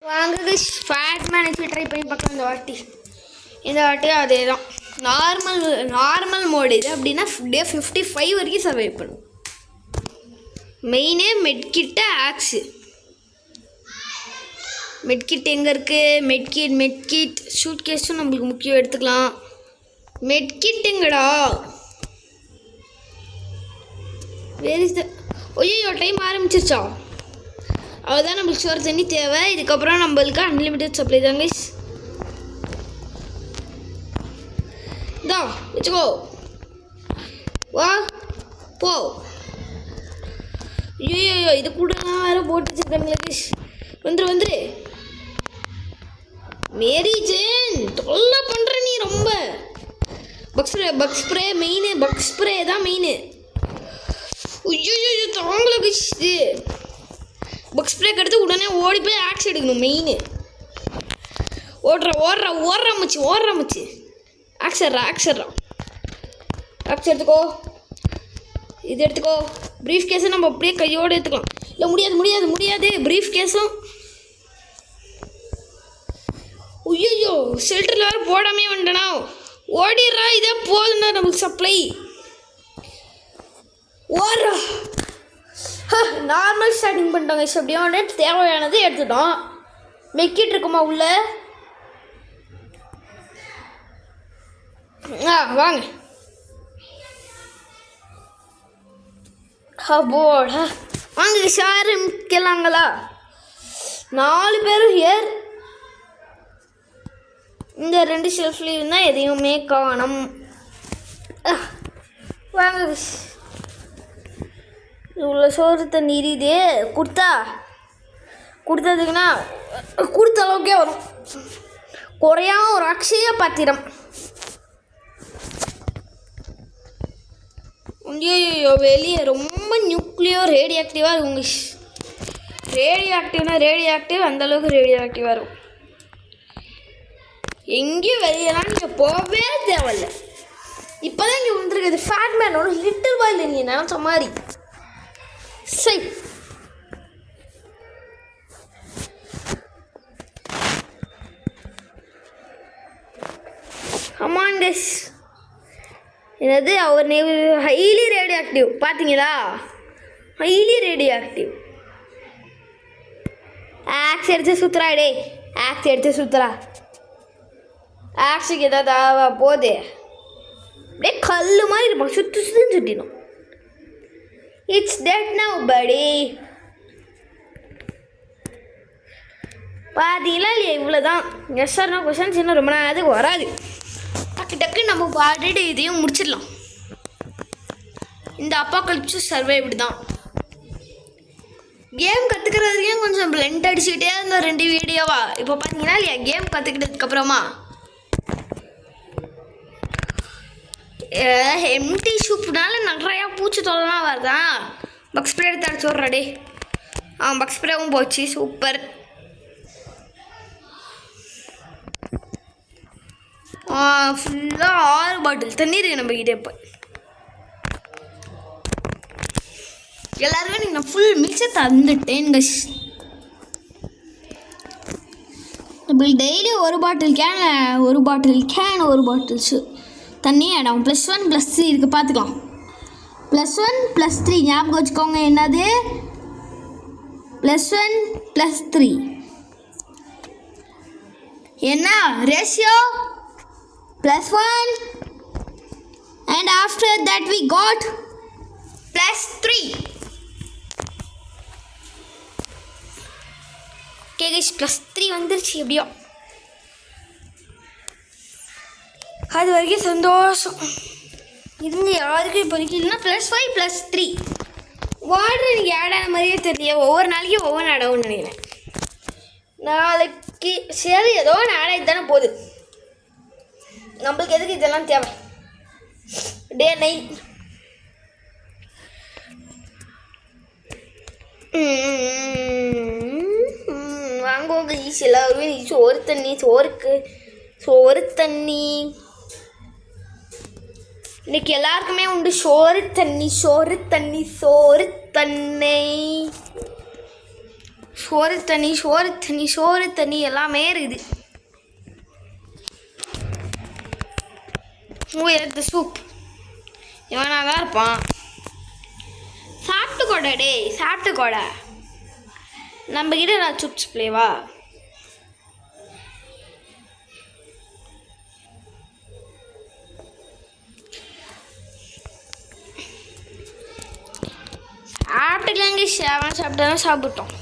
வாங்க fat manage try பண்ணி பார்க்கலாம். இந்த வாட்டியும் அதே தான். நார்மல் மோடு இது அப்படின்னா டே 55 வரைக்கும் சர்வை பண்ணும். மெயினே மெட்கிட்ட ஆக்ஸு. மெட்கிட் எங்கே இருக்குது? மெட்கிட் ஷூட் கேஸும் நம்மளுக்கு முக்கியம், எடுத்துக்கலாம். மெட்கிட் எங்கடா? வேர் இஸ் த ஐயோ டைம் ஆரம்பிச்சிருச்சா? அவ்வளோதான், நம்மளுக்கு சோறு தண்ணி தேவை. இதுக்கப்புறம் நம்மளுக்கு அன்லிமிட்டட் சப்ளை தாங்க. தான் வச்சுக்கோ, வா போ. ஐயோ இது கூட வேறு போட்டு வச்சுருக்காங்களுக்கு. வந்துரு மேரி ஜேன், தொல்லை பண்ணுற நீ ரொம்ப. Buck spray main, buck spray தான் மெயின். ஐயோ தாங்களுக்கு இது பக் ஸ்ப்ரேக்கு எடுத்து உடனே ஓடி போய் ஆக்ஸ் எடுக்கணும். மெயின் ஓடுற மச்சி ஆக்ஸ் எடுத்துக்கோ. இது எடுத்துக்கோ. ப்ரீஃப் கேஸை நம்ம அப்படியே கையோடு எடுத்துக்கலாம். இல்லை முடியாது. ப்ரீஃப் கேஸும் ஐயோ ஷெல்டரில் வேறு போடாமே வந்துட்டனா. ஓடிடுறா, இதே போதுண்டா நமக்கு சப்ளை. ஓடுறா. நார்மல் ஸ்டார்டிங் பண்ணிட்டோங்க. அப்படியே தேவையானது எடுத்துட்டோம். மெக்கிட்டு இருக்குமா உள்ள? வாங்க. வாங்க ஷாரு கேளாங்களா? 4 பேரும் ஹியர். இந்த 2 ஷெல்ஃப்லேயும் இருந்தால் எதையுமே காணும். வாங்க. இவ்வளோ சோறு தண்ணி இதே கொடுத்ததுக்குன்னா கொடுத்த அளவுக்கே வரும். குறையாம ஒரு அக்ஷய பாத்திரம். ஐயோ வெளியே ரொம்ப நியூக்ளியோ ரேடியோ ஆக்டிவாக இருக்குங்க. ரேடியோ ஆக்டிவ் அந்தளவுக்கு ரேடியோ ஆக்டிவாக இருக்கும். எங்கேயும் வெளியெல்லாம் நீங்கள் போகவே தேவையில்லை. இப்போ தான் இங்கே வந்துருக்குது ஃபேட் மேனோட லிட்டில் பாய் இல்லை. நீங்கள் நினச்ச மாதிரி சரி. அமான் கஸ் என்னது அவர் ஹைலி ரேடியோ ஆக்டிவ். பார்த்தீங்களா? Highly radio active. ஆக்ஸ் எடுத்து சுற்றுறா. ஆக்ஸுக்கு ஏதாவது போதே அப்படியே கல் மாதிரி இருப்பான். சுற்றிடும். இட்ஸ் டெட் நவ் படி. பார்த்தீங்களா இல்லையா? இவ்வளோதான். எஸ் ஆர் நோ கொஷன்ஸ் இன்னும் ரொம்ப நேரத்துக்கு வராது. டக்கு நம்ம பாடிட்டு இதையும் முடிச்சிடலாம். இந்த அப்பாகலிப்ஸ் சர்வே இப்படி தான். கேம் கற்றுக்கிறதுலையும் கொஞ்சம் பிளெண்ட் அடிச்சுக்கிட்டே இருந்தோம் 2 வீடியோவா. இப்போ பார்த்தீங்கன்னா இல்லையா, கேம் கற்றுக்கிட்டதுக்கப்புறமா எம்டி சூப்புனால நிறையா பூச்சி தொல்லைலாம் வருதா. பக் ஸ்ப்ரே எடுத்து அடிச்சு விட்றடே. பக் ஸ்ப்ரேவும் போச்சு. சூப்பர். ஃபுல்லாக 6 பாட்டில் தண்ணி இருக்குது நம்மக்கிட்டே. இப்போ எல்லாருமே நீங்கள் ஃபுல் மிக்ஸை தந்துட்டேன். நம்ம டெய்லி ஒரு பாட்டில் தண்ணி ஆகிடும். +1 +3 இருக்குது, பார்த்துக்கலாம். +1 +3 ஞாபகம் வச்சுக்கோங்க. என்னது +1 +3 என்ன ratio? +1 and after that we got +3. okay guys, +3 வந்துருச்சு. எப்படியோ அது வரைக்கும் சந்தோஷம். இதுங்க யாருக்கும் இப்போதைக்கு இல்லைன்னா +5 +3 வாட்டர் எனக்கு ஆட் ஆன மாதிரியே தெரியல. ஒவ்வொரு நாளைக்கும் ஒவ்வொன்று ஆட் ஆகும்னு நினைக்கிறேன். நாளைக்கு சரி ஏதோ ஒன்று ஆட் ஆகிட்டு தானே போகுது. நம்மளுக்கு எதுக்கு இதெல்லாம் தேவை? டே 9 வாங்குவோங்க. ஈஸி எல்லாருமே சோறு தண்ணி இன்னைக்கு எல்லாருக்குமே உண்டு. சோறு தண்ணி. சோறு தண்ணி எல்லாமே இருக்குது. எடுத்த சூப் இவனாக தான் இருப்பான். சாப்பிட்டுக்கோடா டேய், சாப்பிட்டுக்கோடா. நம்மக்கிட்ட நான் சூப்ஸ் பிளேவா? சாப்பிட்டுக்கலாங்க. அவன் சாப்பிட்டாதான் சாப்பிட்டோம்.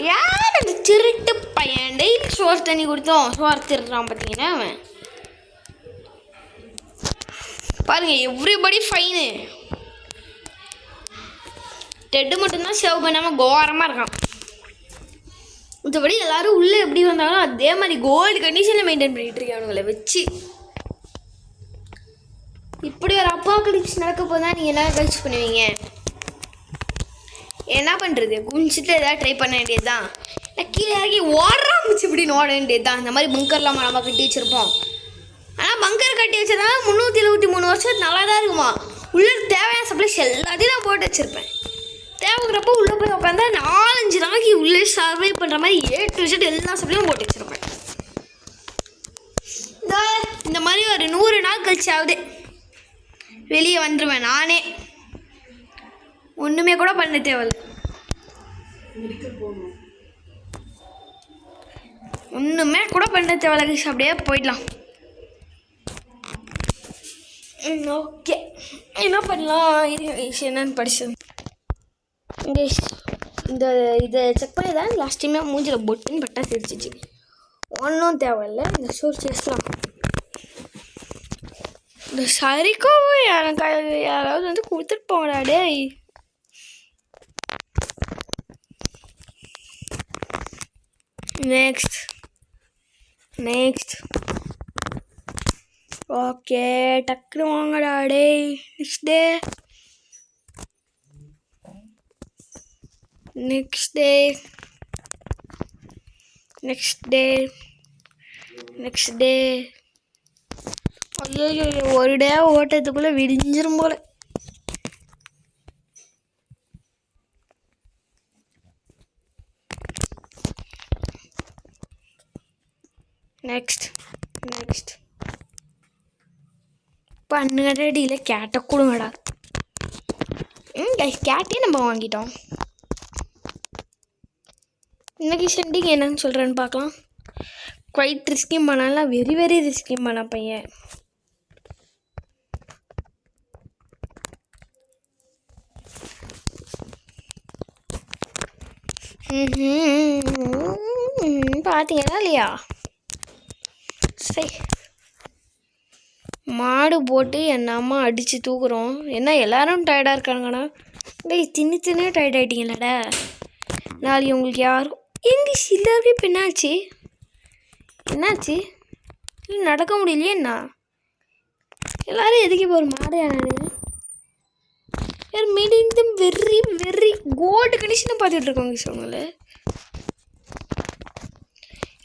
யார் அந்த திருட்டு பையன்? டெய்லி சோறு தண்ணி கொடுத்தோம் சோறு திருடுறான் பார்த்தீங்கன்னா அவன். பாருங்க, எவ்ரிபடி ஃபைனு. டெட்டு மட்டும்தான் சேவ் பண்ணாமல் கோரமாக இருக்கான். மற்றபடி எல்லாரும் உள்ளே எப்படி வந்தாங்களோ அதே மாதிரி கோல்டு கண்டிஷனில் மெயின்டைன் பண்ணிகிட்டு இருக்கேன் அவங்களை வச்சு. இப்படி ஒரு அப்பாக்கலிப்ஸ் நடக்க போதான் நீங்கள் என்ன கழிச்சு பண்ணுவீங்க? என்ன பண்ணுறது? குஞ்சிட்டு எதாவது ட்ரை பண்ண வேண்டியது தான். நான் கீழே இறங்கி ஓடுறாமிச்சு இப்படின்னு ஓட வேண்டியது தான். இந்த மாதிரி பங்கர்லாம் நம்ம கட்டி வச்சுருப்போம். ஆனால் பங்கர் கட்டி வச்சதா 373 வருஷம் நல்லா தான் இருக்குமா. உள்ளே தேவையான சப்ளைஸ் எல்லாத்தையும் நான் போட்டு வச்சுருப்பேன். தேவைக்கிறப்போ உள்ளே போய் உட்காந்தா 4-5 நாளைக்கு உள்ளே சர்வை பண்ணுற மாதிரி A to Z எல்லா சப்ளையும் போட்டு வச்சுருப்பேன். இந்த மாதிரி ஒரு 100 நாள் கழிச்சாவது வெளியே வந்துடுவேன் நானே. ஒன்றுமே கூட பண்ண தேவையில்லை. ஒன்றுமே கூட பண்ண தேவையில்லை. அப்படியே போயிடலாம். ஓகே, என்ன பண்ணலாம்? என்னன்னு படிச்சது இதை செக் பண்ணி தான் லாஸ்ட் டைமே மூஞ்சில் பொட்டுன்னு பட்டா தெரிச்சிச்சு. ஒன்றும் தேவையில்லை. இந்த சோறு சேஸ்லாம் இந்த சரிக்கோ எனக்கு யாராவது வந்து கொடுத்துட்டு போங்கடா டேய். நெக்ஸ்ட் ஓகே, டக்குனு வாங்கடா டேய். Next day. ஐயோ, ஒரு டே ஓட்டத்துக்குள்ளே விடிஞ்சிரும் போல. நெக்ஸ்ட் பண்ணுங்கடியில் கேட்டை கொடுங்கடா. கேட்டே நம்ம வாங்கிட்டோம். இன்னைக்கு சென்டிங் என்னன்னு சொல்கிறேன்னு பார்க்கலாம். குவைட் ரிஸ்கி பண்ணலாம். வெரி வெரி ரிஸ்கி பண்ண பையன். பார்த்தீங்களா இல்லையா? சரி, மாடு போட்டு என் அம்மா அடித்து தூக்குறோம். என்ன எல்லாரும் டயர்டாக இருக்காங்கண்ணா? டேய், தின்னு டயர்ட் ஆகிட்டீங்களாடா. நாளைக்கு உங்களுக்கு யாரும் இங்கிலீஷ் எல்லாருக்கும் இப்போ என்னாச்சு? நடக்க முடியலையே என்ன? எல்லோரும் எதுக்கு இப்போ ஒரு மாடு யாரு meeting them very very gold கண்டிஷனை பார்த்துட்ருக்கோங்க சொன்னால.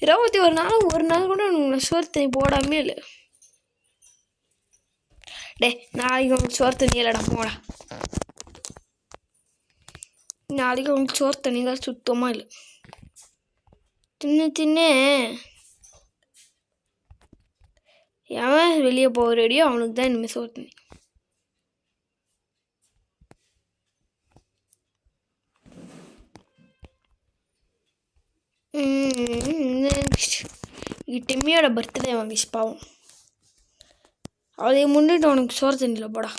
21 நாள் ஒரு நாள் கூட உங்களை சோறு தண்ணி போடாமே இல்லை. டே, நாளைக்கு உங்களுக்கு சோறு தண்ணி இல்லைடா போடா. நாளைக்கு உங்களுக்கு சோறு தண்ணி தான் சுத்தமாக இல்லை. தின்னு எவன் வெளியே போக ரெடியோ அவனுக்கு தான் இனிமேல் சோறு தண்ணி. டிம்மியோட பர்த்டே வாங்கிச்சு பாவம். அதை முன்னிட்டு உனக்கு சோறு தண்ணியில் போடா.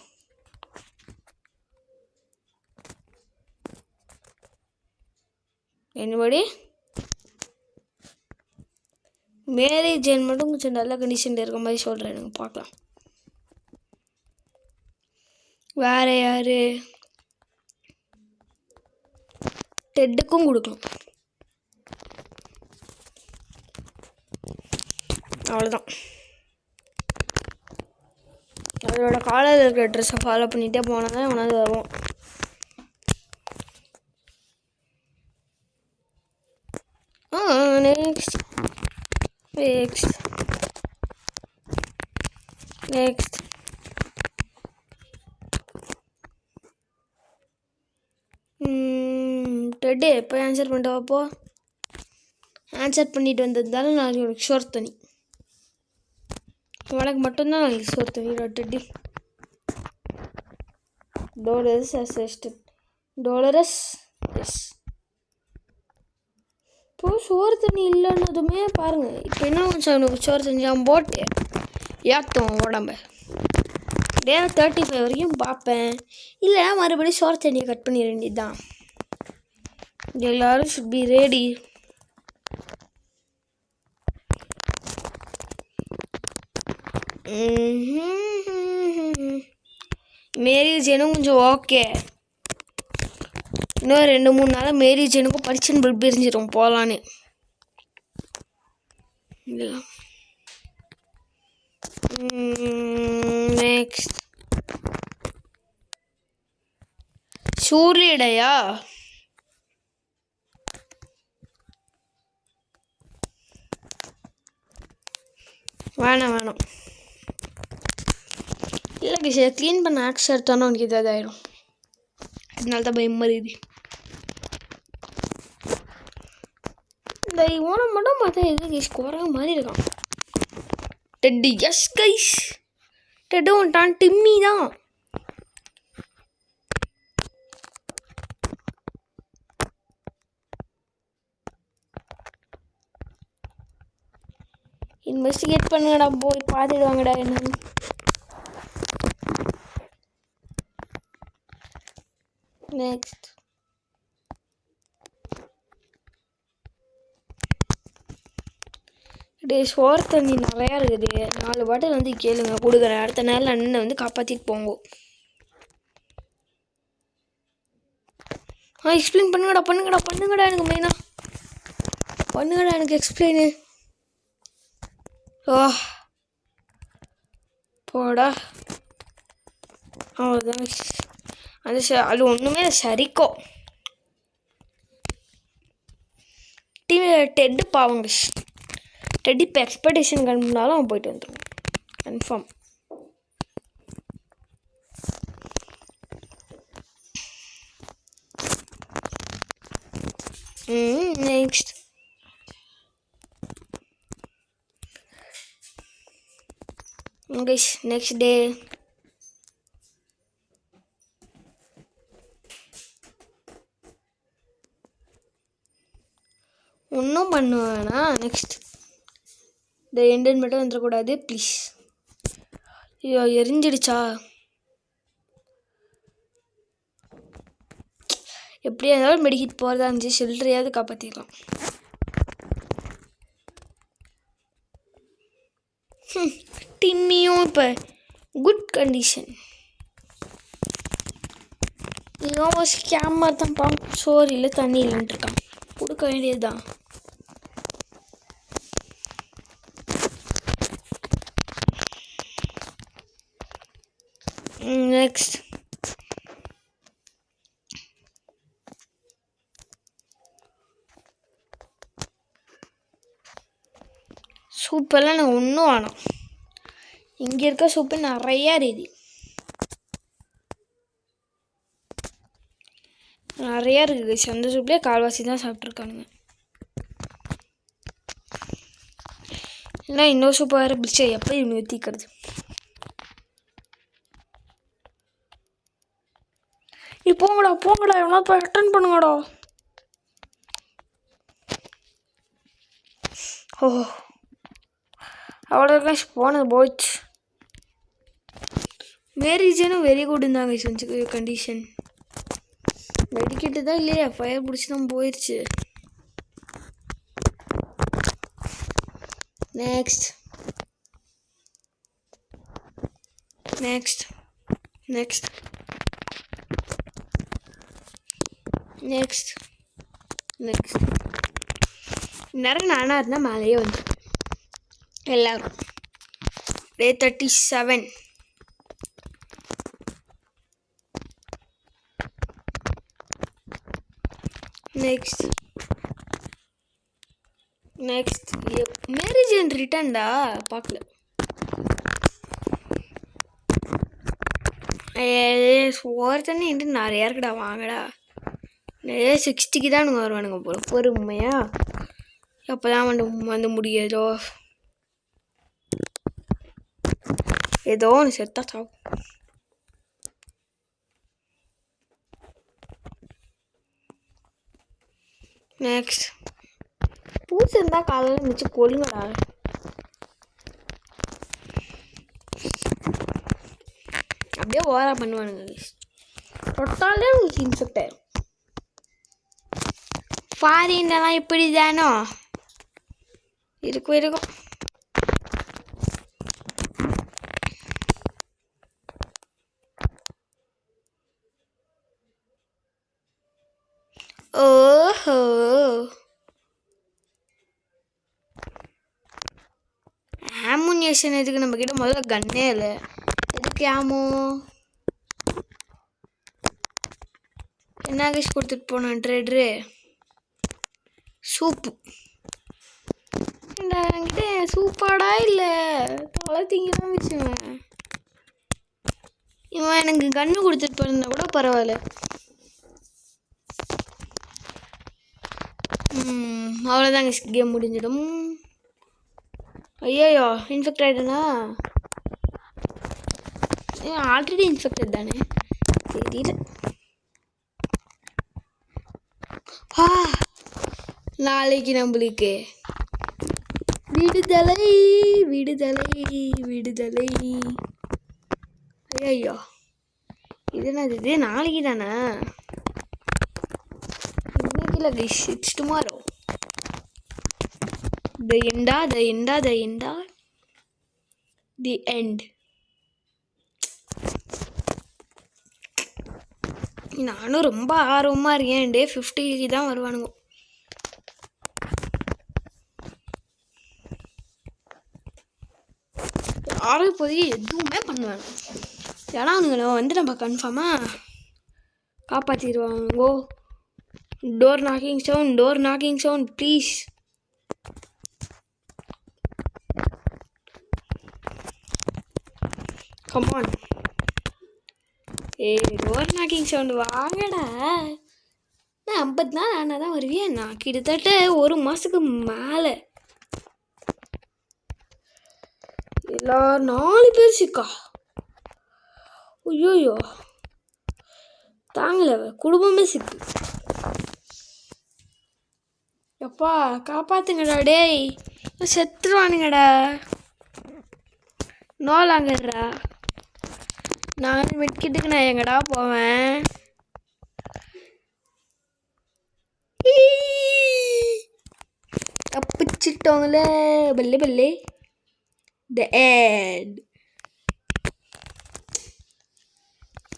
என்னபடி மேரேஜ் மட்டும் கொஞ்சம் நல்ல கண்டிஷனில் இருக்க மாதிரி சொல்கிறேன். எனக்கு பார்க்கலாம். வேறு யார்? டெட்டுக்கும் கொடுக்கணும். அவ்வளோதான். அவரோட காலையில் இருக்கிற ட்ரெஸ்ஸை ஃபாலோ பண்ணிகிட்டே போனால் தான் உணவு வருவோம். நெக்ஸ்ட் டெட்டு போய் ஆன்சர் பண்ணிட்டு வாப்போ. ஆன்சர் பண்ணிட்டு வந்ததால நாளைக்கு உனக்கு சோறு தண்ணி. உனக்கு மட்டும்தான் நாளைக்கு சோறு தண்ணி. டெட்டு டோலரஸ் அசிஸ்டன்ட் டோலரஸ். எஸ் இப்போ சோறு தண்ணி இல்லைன்னதுமே பாருங்கள். இப்போ என்ன கொஞ்சம் அவனுக்கு சோறு தண்ணியாக போட்டு ஏற்றும் உடம்ப. டே 35 வரைக்கும் பார்ப்பேன். இல்லைனா மறுபடியும் சோறு தண்ணியை கட் பண்ணிட வேண்டியது தான். எல்லோரும் ஷுட் பி ரெடி. மேரி ஜெனும் கொஞ்சம் ஓகே. இன்னும் 2-3 நாளாக மேரி ஜெனுக்கும் படிச்சுன்னு பிரிஞ்சிடும் போகலான்னு. நெக்ஸ்ட் சூரியடையா வேணாம் இல்லை கிஷோர். க்ளீன் பண்ண ஆக்ஸ் எடுத்தானே உனக்கு ஏதாவது ஆயிடும். அதனால தான் பயம் மாதிரி. இந்த இவனை மட்டும் பார்த்தா எது கைஸ் குறைய மாதிரி இருக்கான். டெட்டு எஸ் கைஸ். டெட்டு வந்துட்டான். டிம்மி தான். இன்வெஸ்டிகேட் பண்ணுங்கடா, போய் பார்த்துடுவாங்கடா என்னன்னு. நெக்ஸ்ட் டே சோறு தண்ணி நிறையா இருக்குது. 4 பாட்டில் வந்து கேளுங்க கொடுக்குறேன். அடுத்த நாள் அண்ணனை வந்து காப்பாற்றிட்டு போங்க. எக்ஸ்பிளைன் பண்ணுங்கடா எனக்கு மெயினாக பண்ணுங்கடா எனக்கு எக்ஸ்பிளைனு. போடா அவ்வளோதான். அது ஒன்றுமே சரிக்கோ. டெட்டு பாவங்க. டெட்டு இப்போ எக்ஸ்பெக்டேஷன் கண்டுனாலும் அவன் போயிட்டு வந்துடுவான் கன்ஃபார்ம். நெக்ஸ்ட் நெக்ஸ்ட் டே ஒன்றும் பண்ணுவேனா. நெக்ஸ்ட் இந்த எண்டன் மட்டும் வந்துடக்கூடாது ப்ளீஸ். ஐயோ எரிஞ்சிடுச்சா. எப்படியா இருந்தாலும் மெடிக்கிட் போகிறதா இருந்துச்சு. ஷெல்டரையாவது காப்பாற்றிக்கலாம். டிம்மியும் இப்போ குட் கண்டிஷன். இவன் கேமரா தான் பாம். சோறு இல்லை தண்ணி இல்லைன்ட்டு இருக்கான். கொடுக்க வேண்டியது தான். நெக்ஸ்ட் சூப்பெல்லாம் நான் ஒன்றும் வேணாம். இங்கே இருக்க சூப்பு நிறையா இருக்குது. அந்த சூப்லேயே கால்வாசி தான் சாப்பிட்ருக்கானுங்க. இல்லை இன்னொரு சூப்பு வேறு பிடிச்சா எப்போ இவங்க ஊற்றிக்கிறது. போங்கடா எவனா போய் அட்டன் பண்ணுங்கடா. அவ்வளோதான் போனது போச்சு. மேரேஜனும் வெரி குட் இருந்தாங்க கண்டிஷன். மெடிக்கிட்டு தான் இல்லையா, ஃபயர் பிடிச்சி தான் போயிடுச்சு. நெக்ஸ்ட் நேரம் நானாக இருந்தால் மேலேயே வந்து எல்லாரும். டே 37 நெக்ஸ்ட் மேரேஜ் அண்ட் ரிட்டர்ன்டா பார்க்கல. ஒருத்தனே நிறையா இருக்குடா வாங்கடா. நிறைய 60க்கு தான் வருவானுங்க போல பொறுமையா. அப்போ தான் வந்து முடியாதோ ஏதோ ஒன்று செத்தா சாப்பிடும். நெக்ஸ்ட் பூச்சி இருந்தால் காலையில் மிச்சம் கொள்ளுங்கடா. அப்படியே ஓவரா பண்ணுவானுங்க. தொட்டாலே உங்களுக்கு இன்ஃபெக்ட் ஆயிரும். ஃபாரின்லாம் இப்படி தானோ இருக்கும். ஓஹோ ஆமுனேஷன் எதுக்கு? நம்ம கிட்ட முதல்ல கன்னே இல்லை. எதுக்கு ஆமோ? என்ன கேஷ் கொடுத்துட்டு போனான் ட்ரேட்ரு? சூப்பு. என்கிட்ட சூப்பாடா இல்லை தலை திங்கதான் வச்சுவேன். இவன் எனக்கு கன்று கொடுத்துட்டு போயிருந்தா கூட பரவாயில்ல. அவ்வளோதாங்க கேம் முடிஞ்சிடும். ஐயோ இன்ஃபெக்ட் ஆகிட்டேனா? ஆல்ரெடி இன்ஃபெக்டட் தானே தெரியல. நாளைக்கு நம்மளுக்கு விடுதலை விடுதலை விடுதலை. ஐயோ இது என்னது? இது நாளைக்கு தானே? இன்னைக்கு இல்லை guys, it's tomorrow. The end. நானும் ரொம்ப ஆர்வமாக இருக்கேன். டே 50 தான் வருவானுங்க. யாரும் இப்போதைக்கு எதுவுமே பண்ணுவாங்க. ஏன்னா அவனுங்களை வந்து நம்ம கன்ஃபார்மாக காப்பாற்றிடுவாங்கோ. Door knocking sound please. Come on. Door knocking sound வாங்கடா. நான் 50 நாள் ஆனால் தான் வருவேன். நான் கிட்டத்தட்ட 1 மாதத்துக்கு மேலே. எல்லாரும் 4 பேர் சிக்கா. ஐயோயோ தாங்கல, குடும்பமே சிக்கு. எப்பா காப்பாத்துங்கடா. டேய் செத்துருவானுங்கடா. நோலாங்கடா. நான் மெட்கிட்டுக்கு நான் எங்கடா போவேன்? தப்பிச்சிட்டோங்களே. பல்லே The end.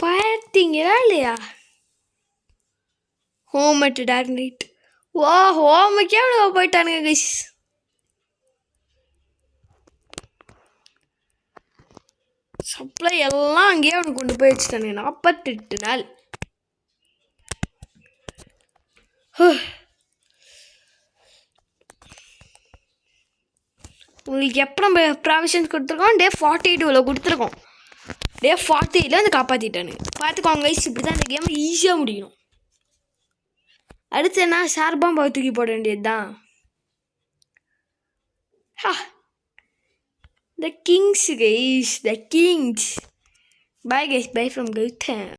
பார்த்தீங்களா இல்லையா? Home at dark night. வா ஹோமுக்கே அவ்வளோ போயிட்டானுங்க கைஸ். சப்ளை எல்லாம் அங்கேயே அவனுக்கு கொண்டு போய் வச்சுட்டானுங்க. 48 நாள். உங்களுக்கு எப்போ நம்ம ப்ராவிஷன்ஸ் கொடுத்துருக்கோம்? டே 42 கொடுத்துருக்கோம். டே 40 வந்து காப்பாற்றிட்டானு பார்த்துக்கோங்க கைஸ். இப்படி தான் இந்த கேம் ஈஸியாக முடியணும். அடுத்து என்ன? ஷார்பாம்பா தூக்கி போட வேண்டியது தான். The Kings guys, the Kings. Bye guys, bye from Gautam.